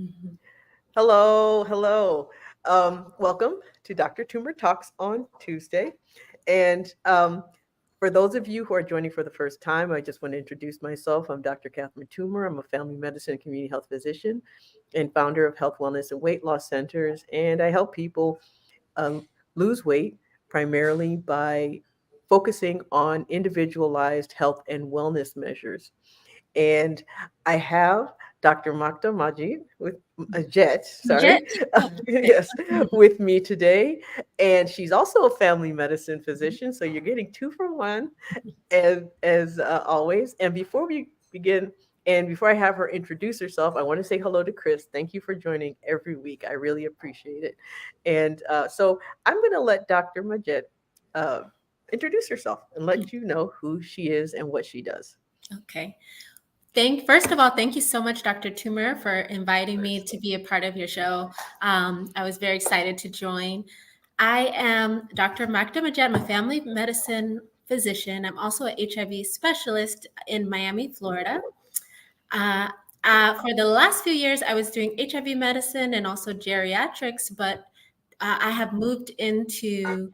Mhm. Hello, hello. Welcome to Dr. Toomer Talks on Tuesday. And for those of you who are joining for the first time, I just want to introduce myself. I'm Dr. Catherine Toomer. I'm a family medicine and community health physician and founder of Health, Wellness, and Weight Loss Centers. And I help people lose weight primarily by focusing on individualized health and wellness measures. And I have Dr. Makda Majette with Jet, Jet. sorry, Oh, okay. yes, with me today. And she's also a family medicine physician, so you're getting two for one, as always. And before we begin, and before I have her introduce herself, I want to say hello to Chris. Thank you for joining every week. I really appreciate it. And so I'm going to let Dr. Majette uh, introduce herself and let you know who she is and what she does. Okay. First of all, thank you so much, Dr. Toomer, for inviting me Of to be a part of your show. I was very excited to join. I am Dr. Makda Majette. I'm a family medicine physician. I'm also an HIV specialist in Miami, Florida. Uh, for the last few years, I was doing HIV medicine and also geriatrics, but I have moved into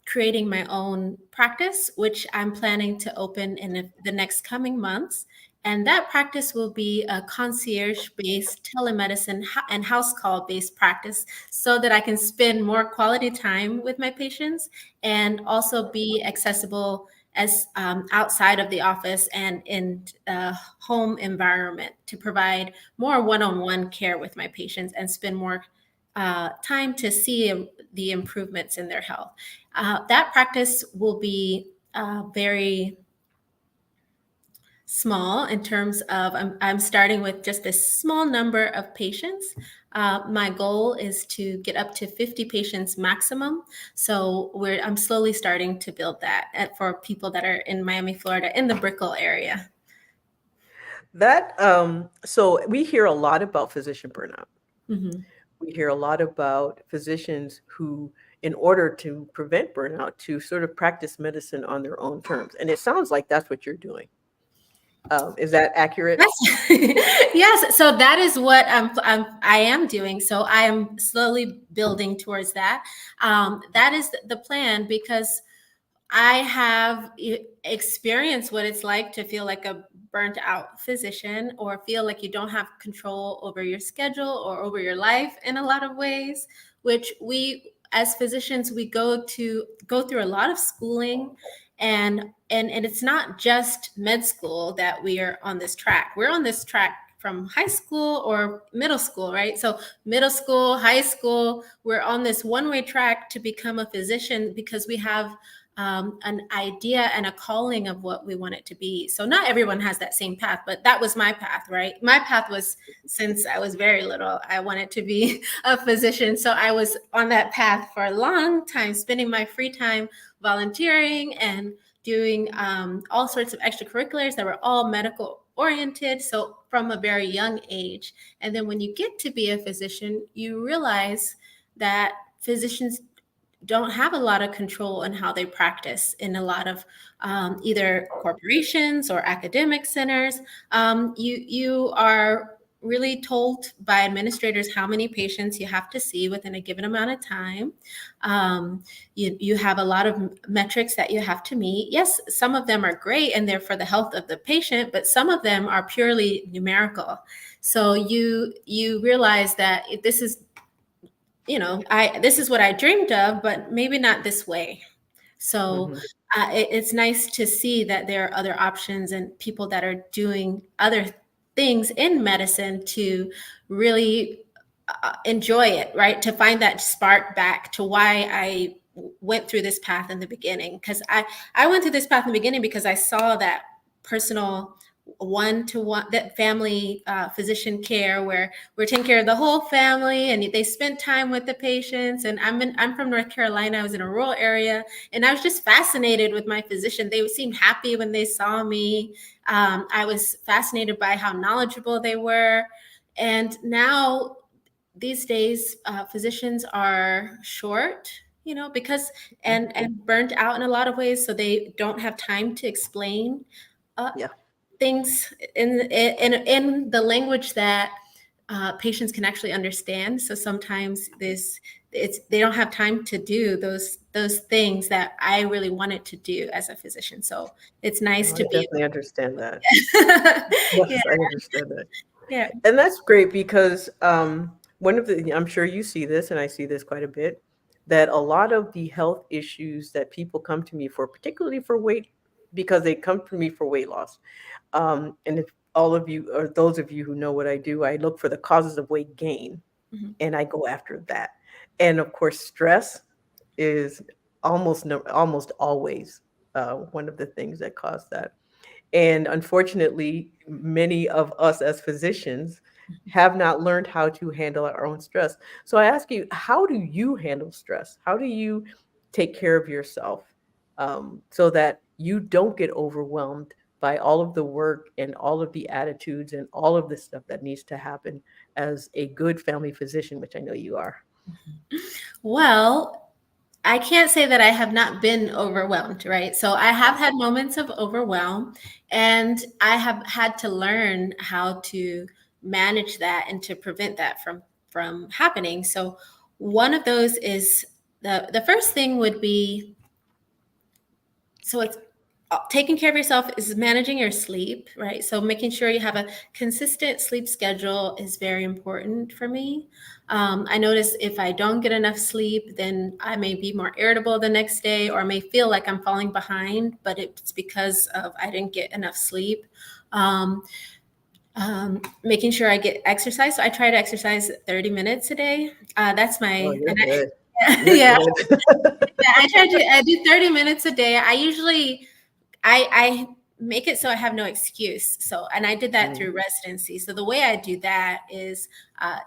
creating my own practice, which I'm planning to open in the next coming months. And that practice will be a concierge based telemedicine and house call based practice so that I can spend more quality time with my patients and also be accessible as outside of the office and in a home environment to provide more one-on-one care with my patients and spend more time to see the improvements in their health. That practice will be very small in terms of I'm starting with just a small number of patients. My goal is to get up to 50 patients maximum. So I'm slowly starting to build that for people that are in Miami, Florida, in the Brickell area. So we hear a lot about physician burnout. Mhm. We hear a lot about physicians who, in order to prevent burnout, to sort of practice medicine on their own terms. And it sounds like that's what you're doing. Is that accurate? Yes, yes. So that is what I am doing. So I am slowly building towards that. That is the plan because I have experienced what it's like to feel like a burnt out physician or feel like you don't have control over your schedule or over your life in a lot of ways, which we as physicians we go through a lot of schooling and it's not just med school that we are on this track. We're on this track from high school or middle school, right? So middle school, high school, we're on this one-way track to become a physician because we have an idea and a calling of what we want it to be. So not everyone has that same path, but that was my path, right? My path was since I was very little, I wanted to be a physician. So I was on that path for a long time, spending my free time volunteering and doing all sorts of extracurriculars that were all medical oriented. So from a very young age. And then when you get to be a physician, you realize that physicians don't have a lot of control on how they practice in a lot of either corporations or academic centers. You are really told by administrators how many patients you have to see within a given amount of time. You have a lot of metrics that you have to meet. Yes, some of them are great and they're for the health of the patient, but some of them are purely numerical. So you realize that this is I this is what I dreamed of, but maybe not this way. So Hmm. it's nice to see that there are other options and people that are doing other things in medicine to really enjoy it, right? To find that spark back to why I went through this path in the beginning. Because I went through this path in the beginning because I saw that personal one-to-one that family physician care where we're taking care of the whole family and they spend time with the patients. And I'm from North Carolina. I was in a rural area and I was just fascinated with my physician. They seemed happy when they saw me. I was fascinated by how knowledgeable they were. And now these days physicians are short, because and burnt out in a lot of ways, so they don't have time to explain uh, Yeah. things in the language that patients can actually understand. So sometimes they don't have time to do those things that I really wanted to do as a physician. So it's nice Oh, I to be definitely understand that. yeah, Yes, I understand that. yeah. And that's great because one of the, I'm sure you see this, and I see this quite a bit, that a lot of the health issues that people come to me for, particularly for weight, because they come to me for weight loss. And if all of you, or those of you who know what I do, I look for the causes of weight gain Mhm. and I go after that. And of course, stress is almost no, almost always one of the things that cause that. And unfortunately, many of us as physicians have not learned how to handle our own stress. So I ask you, how do you handle stress? How do you take care of yourself so that you don't get overwhelmed by all of the work and all of the attitudes and all of the stuff that needs to happen as a good family physician, which I know you are? Well, I can't say that I have not been overwhelmed, right? So I have had moments of overwhelm, and I have had to learn how to manage that and to prevent that from happening. So one of those is the first thing would be, so it's taking care of yourself is managing your sleep, right? So making sure you have a consistent sleep schedule is very important for me. I notice if I don't get enough sleep, then I may be more irritable the next day, or I may feel like I'm falling behind, but it's because of I didn't get enough sleep. Um, Making sure I get exercise. So I try to exercise 30 minutes a day. That's Oh, my, you're and good. I, You're yeah, good. I do 30 minutes a day. I make it so I have no excuse. So, and I did that Mm, through residency. So the way I do that is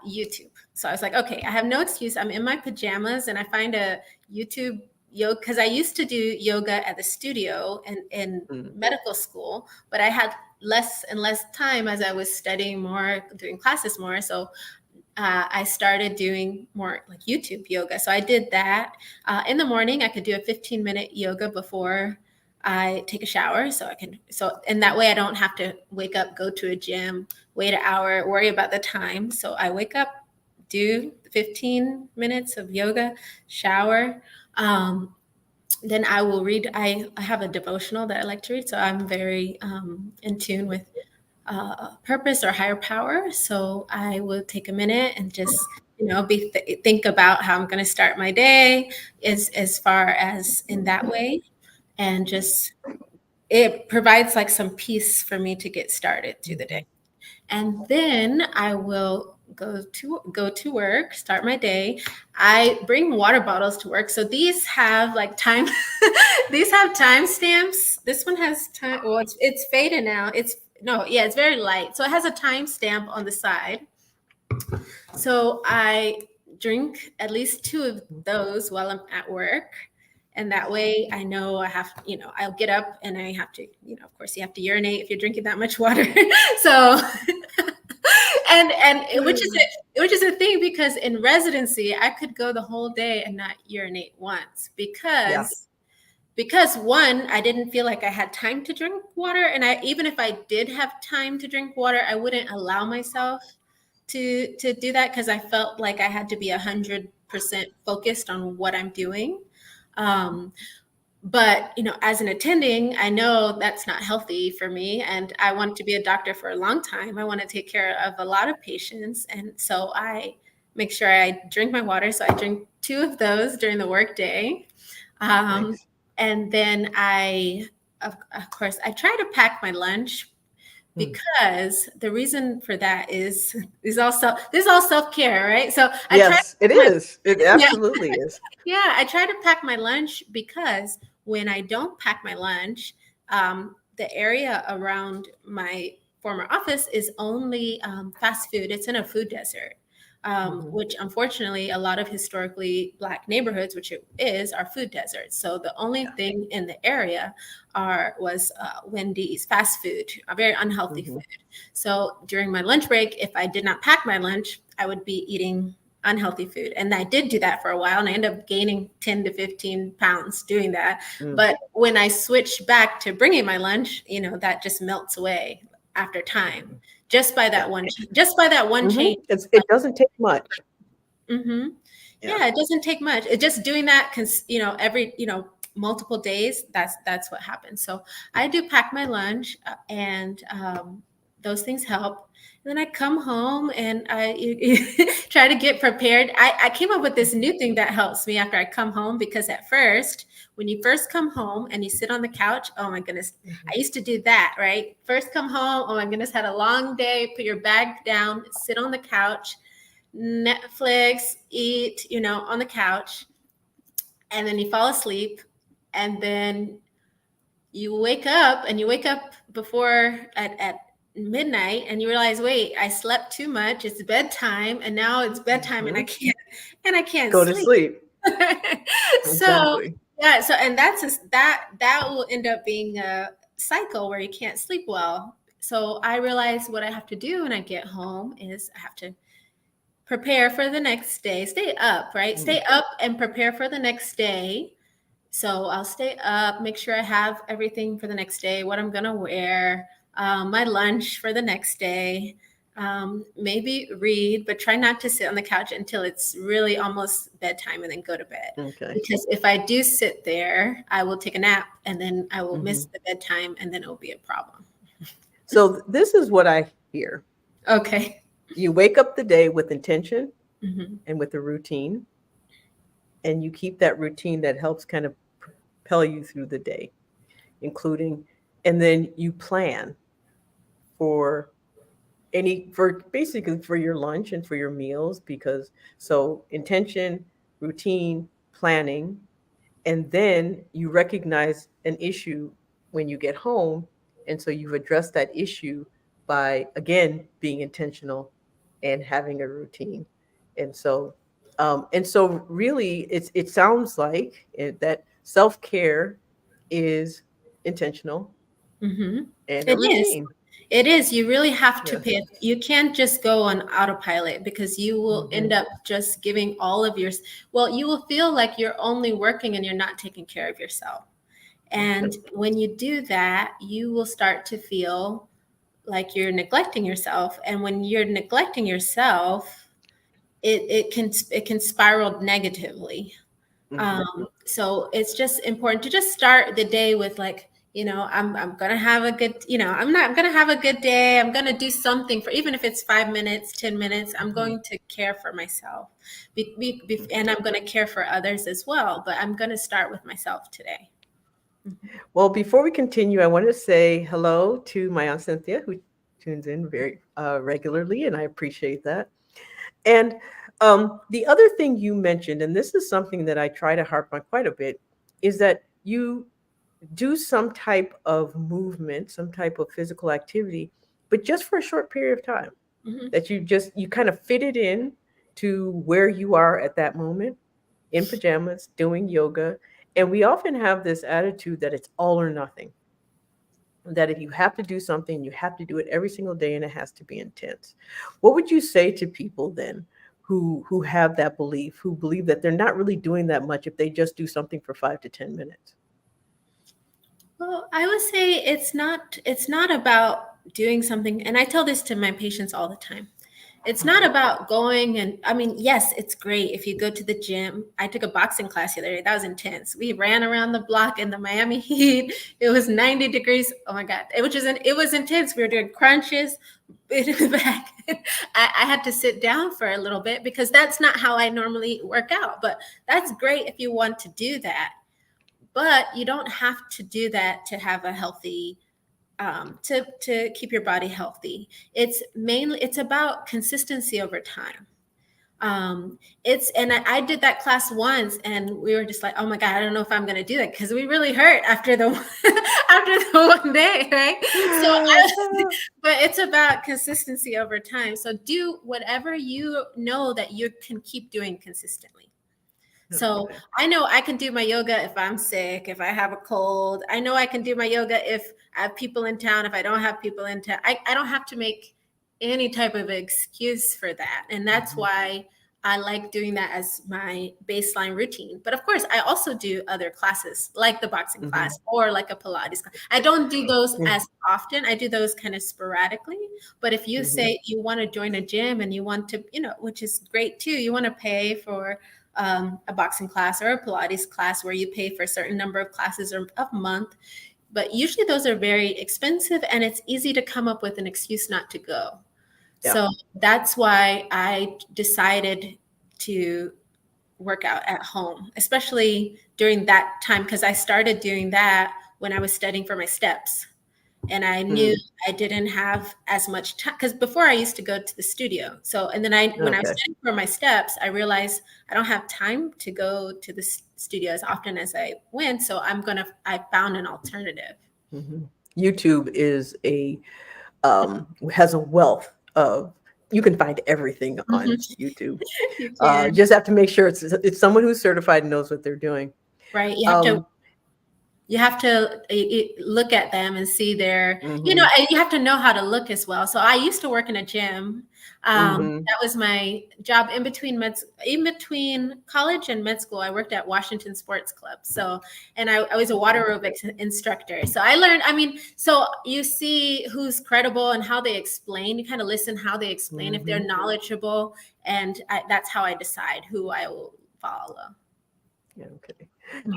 YouTube. So I was like, okay, I have no excuse. I'm in my pajamas and I find a YouTube yoga, because I used to do yoga at the studio and in mm, medical school, but I had less and less time as I was studying more, doing classes more. So I started doing more like YouTube yoga. So I did that in the morning. I could do a 15-minute yoga before I take a shower. And that way I don't have to wake up, go to a gym, wait an hour, worry about the time. So I wake up, do 15 minutes of yoga, shower. Um, then I will read. I have a devotional that I like to read. So I'm very in tune with purpose or higher power. So I will take a minute and just, think about how I'm going to start my day as far as in that way. And just, it provides like some peace for me to get started through the day. mhm. And then I will go to work, start my day. I bring water bottles to work. So these have like time these have time stamps. This one has time, well, it's faded now. It's no, yeah, it's very light. So it has a time stamp on the side. So I drink at least two of those while I'm at work. And that way I know I have, I'll get up and I have to, of course you have to urinate if you're drinking that much water. So which is a thing, because in residency I could go the whole day and not urinate once Yeah. because one, I didn't feel like I had time to drink water, and I, even if I did have time to drink water, I wouldn't allow myself to do that, because I felt like I had to be 100% focused on what I'm doing. Um, but as an attending, I know that's not healthy for me, and I wanted to be a doctor for a long time. I want to take care of a lot of patients, and so I make sure I drink my water. So I drink two of those during the workday. Um, Nice. and then of course, I try to pack my lunch, Mm. because the reason for that this is all self care, right? So I try to Yes, it my is. It yeah absolutely is. I try to pack my lunch, because when I don't pack my lunch, the area around my former office is only fast food. It's in a food desert, Mhm, which unfortunately a lot of historically Black neighborhoods, which it is, are food deserts. So the only yeah. thing in the area was Wendy's fast food, a very unhealthy Mhm, food. So during my lunch break, if I did not pack my lunch, I would be eating unhealthy food. And I did do that for a while, and I ended up gaining 10 to 15 pounds doing that. mm, But when I switched back to bringing my lunch, that just melts away after time. just by that one change. It doesn't take much. Mm-hmm. Yeah. Yeah, it doesn't take much. It just doing that, every, multiple days. That's what happens. So I do pack my lunch, and those things help. And then I come home and I try to get prepared. I came up with this new thing that helps me after I come home, because at first, when you first come home and you sit on the couch, oh my goodness, I used to do that, right? First come home, oh my goodness, had a long day, put your bag down, sit on the couch, Netflix, eat, on the couch, and then you fall asleep, and then you wake up before at midnight, and you realize, wait, I slept too much. It's bedtime, and now it's bedtime, and I can't Go to sleep. sleep. So Exactly. yeah, so and that will end up being a cycle where you can't sleep well. So I realize what I have to do when I get home is I have to prepare for the next day. Stay up, right? Stay up and prepare for the next day. So I'll stay up, make sure I have everything for the next day, what I'm gonna wear, my lunch for the next day. Maybe read, but try not to sit on the couch until it's really almost bedtime and then go to bed. Okay. Because if I do sit there, I will take a nap, and then I will miss the bedtime, and then it will be a problem. So this is what I hear. Okay. You wake up the day with intention Mm-hmm. and with a routine, and you keep that routine that helps kind of propel you through the day, including, and then you plan for basically for your lunch and for your meals, because so intention, routine, planning, and then you recognize an issue when you get home, and so you've addressed that issue by again being intentional and having a routine. And so really it sounds like that self-care is intentional Mm-hmm. and a It is. routine. It is. You really have to Yeah. pay. You can't just go on autopilot, because you will end Hmm. up just giving all of your, well, you will feel like you're only working and you're not taking care of yourself. And when you do that, you will start to feel like you're neglecting yourself. And when you're neglecting yourself, it can spiral negatively. Hmm. So it's just important to just start the day with, like, I'm gonna have a good, I'm gonna have a good day. I'm gonna do something, for even if it's 5 minutes, 10 minutes. I'm going to care for myself, and I'm gonna care for others as well. But I'm gonna start with myself today. Well, before we continue, I want to say hello to my Aunt Cynthia, who tunes in very regularly, and I appreciate that. And the other thing you mentioned, and this is something that I try to harp on quite a bit, is that you do some type of movement, some type of physical activity, but just for a short period of time. Mhm. That you kind of fit it in to where you are at that moment, in pajamas, doing yoga. And we often have this attitude that it's all or nothing. That if you have to do something, you have to do it every single day, and it has to be intense. What would you say to people then who have that belief, who believe that they're not really doing that much if they just do something for 5 to 10 minutes? Well, I would say it's not about doing something, and I tell this to my patients all the time. It's not about going, and I mean, yes, it's great if you go to the gym. I took a boxing class the other day. That was intense. We ran around the block in the Miami heat. It was 90 degrees. Oh my God. It was intense. We were doing crunches in the back. I had to sit down for a little bit, because that's not how I normally work out. But that's great if you want to do that. But you don't have to do that to have a healthy, to keep your body healthy. It's about consistency over time. I did that class once, and we were just like, oh my God, I don't know if I'm going to do that, because we really hurt after the after the one day, right? But it's about consistency over time. So do whatever you know that you can keep doing consistently. So Okay. I know I can do my yoga if I'm sick, if I have a cold. I know I can do my yoga if I have people in town, if I don't have people in town. I don't have to make any type of excuse for that. And that's Mhm. why I like doing that as my baseline routine. But of course, I also do other classes like the boxing Mm-hmm. class or like a Pilates class. I don't do those Yeah. as often. I do those kind of sporadically. But if you Mm-hmm. say you want to join a gym and you want to, which is great too, you want to pay for a boxing class or a Pilates class where you pay for a certain number of classes or a month. But usually those are very expensive and it's easy to come up with an excuse not to go. Yeah. So that's why I decided to work out at home, especially during that time, because I started doing that when I was studying for my steps. And I knew I didn't have as much time because before I used to go to the studio. So, and then when I was Okay. studying for my steps, I realized I don't have time to go to the studio as often as I went. So I found an alternative. Mm-hmm. YouTube is has a wealth of, you can find everything on Mhm. YouTube. You You can, just have to make sure it's someone who's certified and knows what they're doing. right? Um, You have to look at them and see their, mhm, and you have to know how to look as well. So I used to work in a gym. mhm, That was my job in between college and med school. I worked at Washington Sports Club. So, and I was a water aerobics instructor. So I learned, so you see who's credible and how they explain. You kind of listen how they explain, if they're mhm. knowledgeable. And that's how I decide who I will follow. Yeah, okay.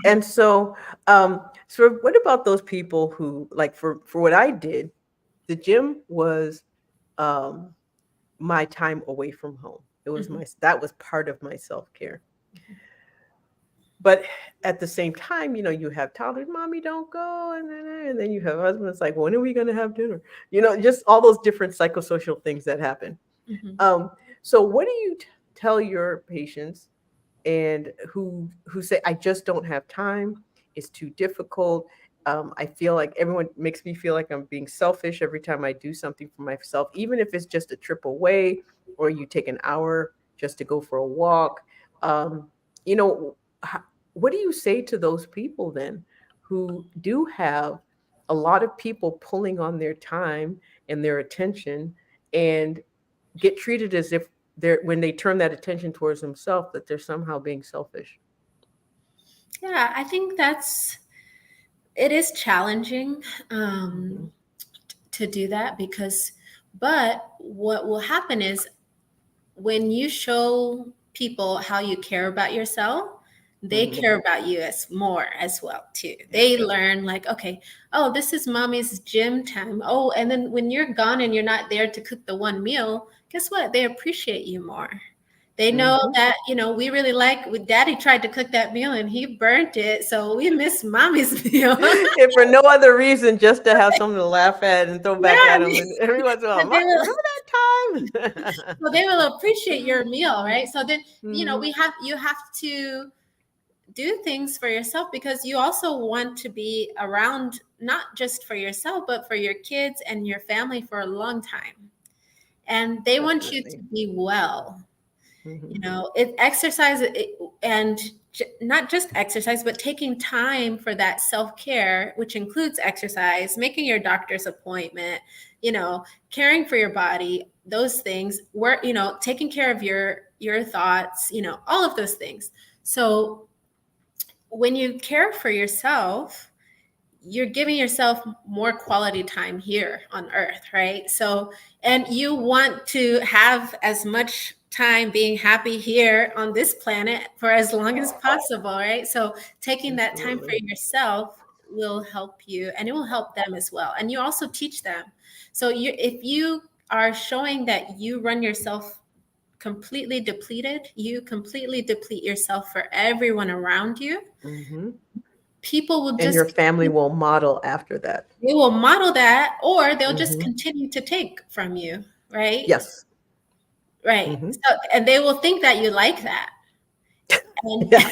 And so what about those people who, like, for what I did, the gym was um my time away from home. It was Mhm. that was part of my self-care. But at the same time, you have toddlers, mommy, don't go, and then you have husbands like, when are we going to have dinner? Just all those different psychosocial things that happen. Mhm. So what do you tell your patients and who say, I just don't have time, it's too difficult, I feel like everyone makes me feel like I'm being selfish every time I do something for myself, even if it's just a trip away or you take an hour just to go for a walk. um, you know what do you say to those people then, who do have a lot of people pulling on their time and their attention, and get treated as if they're, when they turn that attention towards themselves, that they're somehow being selfish? Yeah, I think it is challenging Mm-hmm. to do that but what will happen is when you show people how you care about yourself, they Mm-hmm. care about you as more as well too. They Okay. learn like, okay, oh, this is mommy's gym time. Oh, and then when you're gone and you're not there to cook the one meal, guess what? They appreciate you more. They know Mm-hmm. that, we really with daddy tried to cook that meal and he burnt it. So we miss mommy's meal. If for no other reason, just to have something to laugh at and throw back Yeah. at them, and every once in a while, And they will, Remember that time?" so they will appreciate your meal, right? So then, Mm-hmm. you have to do things for yourself because you also want to be around not just for yourself, but for your kids and your family for a long time. And they want you to Definitely. be well. Mm-hmm. And not just exercise, but taking time for that self-care, which includes exercise, making your doctor's appointment, caring for your body, those things, taking care of your thoughts, all of those things. So when you care for yourself, you're giving yourself more quality time here on earth, right? So, and you want to have as much time being happy here on this planet for as long as possible, right? So, taking that time for Absolutely. yourself will help you and it will help them as well. And you also teach them. So, if you are showing that you run yourself completely depleted, you completely deplete yourself for everyone around you, Mm-hmm. people will And your just family will model after that. they will model that or they'll just Mm-hmm. continue to take from you, right? Yes. Right. Mm-hmm. So, and they will think that you like that. And Yeah.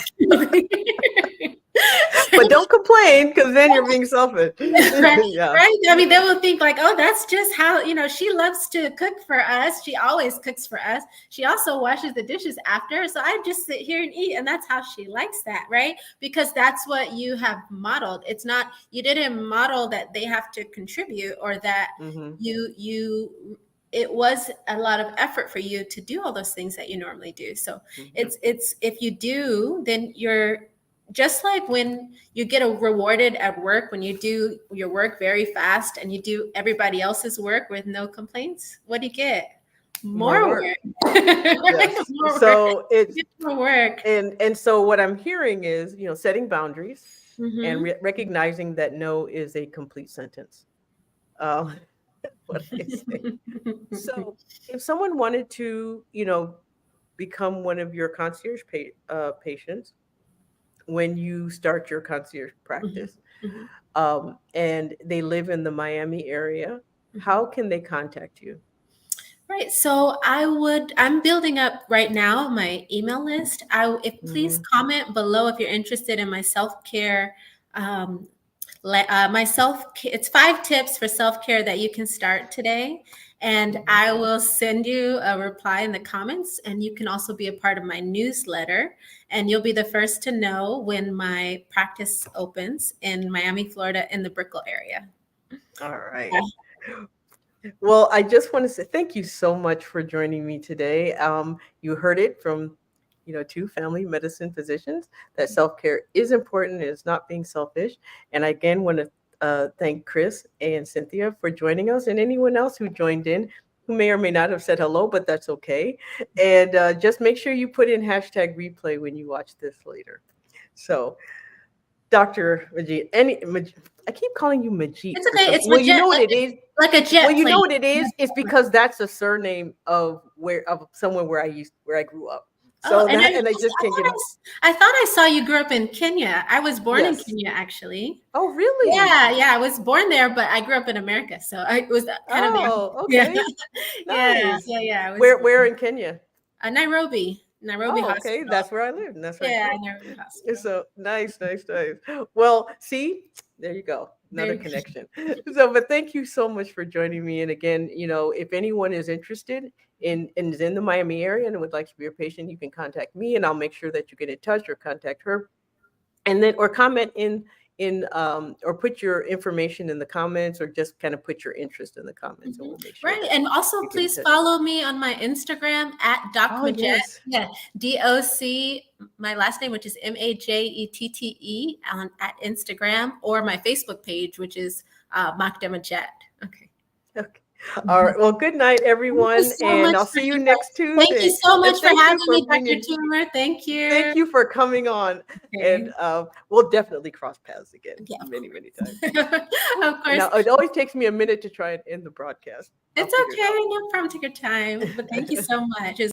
But don't complain, because then you're being selfish. right, Yeah. right. I mean, they will think like, oh, that's just how, she loves to cook for us. She always cooks for us. She also washes the dishes after. So I just sit here and eat. And that's how she likes that, right? Because that's what you have modeled. It's not, you didn't model that they have to contribute or that Mm-hmm. you it was a lot of effort for you to do all those things that you normally do. So it's if you do, then you're just like when you get rewarded at work, when you do your work very fast and you do everybody else's work with no complaints, what do you get? More work. Yes. More So work. it's More work. and so what I'm hearing is, setting boundaries and Mhm. recognizing that no is a complete sentence. Um, what I say. So if someone wanted to, become one of your concierge patients when you start your concierge Mhm. practice, Mhm. and they live in the Miami area, Mhm. how can they contact you? Right. So I'm building up right now my email list. Please Hmm. comment below if you're interested in my self-care. Um, it's 5 tips for self-care that you can start today. And I will send you a reply in the comments. And you can also be a part of my newsletter. And you'll be the first to know when my practice opens in Miami, Florida, in the Brickell area. All right. Well, I just want to say thank you so much for joining me today. You heard it from, two family medicine physicians that self-care is important and it's not being selfish. And I again want to thank Chris and Cynthia for joining us, and anyone else who joined in who may or may not have said hello, but that's okay. And just make sure you put in hashtag replay when you watch this later. So, Dr. Majid, I keep calling you Majid It's for okay. some. It's Well, you legit, know what it is. like a Well, jet you plane. know what it is? It's because that's a surname of someone where I grew up. Oh, So that and I just can't get it. I thought I saw you grew up in Kenya. I was born in Yes. Kenya, actually. Oh, really? Yeah, yeah, I was born there, but I grew up in America, so I was kind of there. Oh, Yeah, okay. yeah, Nice. yeah, yeah. I was Where in Kenya? Nairobi Oh, okay. Hospital. That's where I live, and that's right Yeah, there. Nairobi Hospital. So nice, nice, nice. Well, see, there you go. Another Very connection. So, but thank you so much for joining me. And again, if anyone is interested in is in the Miami area and would like to be a patient, you can contact me and I'll make sure that you get in touch or contact her. And then or comment in or put your information in the comments or just kind of put your interest in the comments and Mhm. we'll make sure Right. that And also you get in please touch. follow me on my Instagram at Doc Oh, Majette. yes. Yeah. DOC, my last name, which is Majette at Instagram, or my Facebook page, which is Makda Majette. Okay. Okay. All right. Well, good night, Thank you everyone, so and much I'll for see you next thank you Tuesday. so And much for thank you having for me, being Dr. in. Toomer. Thank you. Thank you for coming on, and Okay. we'll definitely cross paths again Yeah, of many, many times. course. Of course. Now, it always takes me a minute to try and end the broadcast. I'll It's figure it okay. out. No problem. Take your time. But thank you so much. It was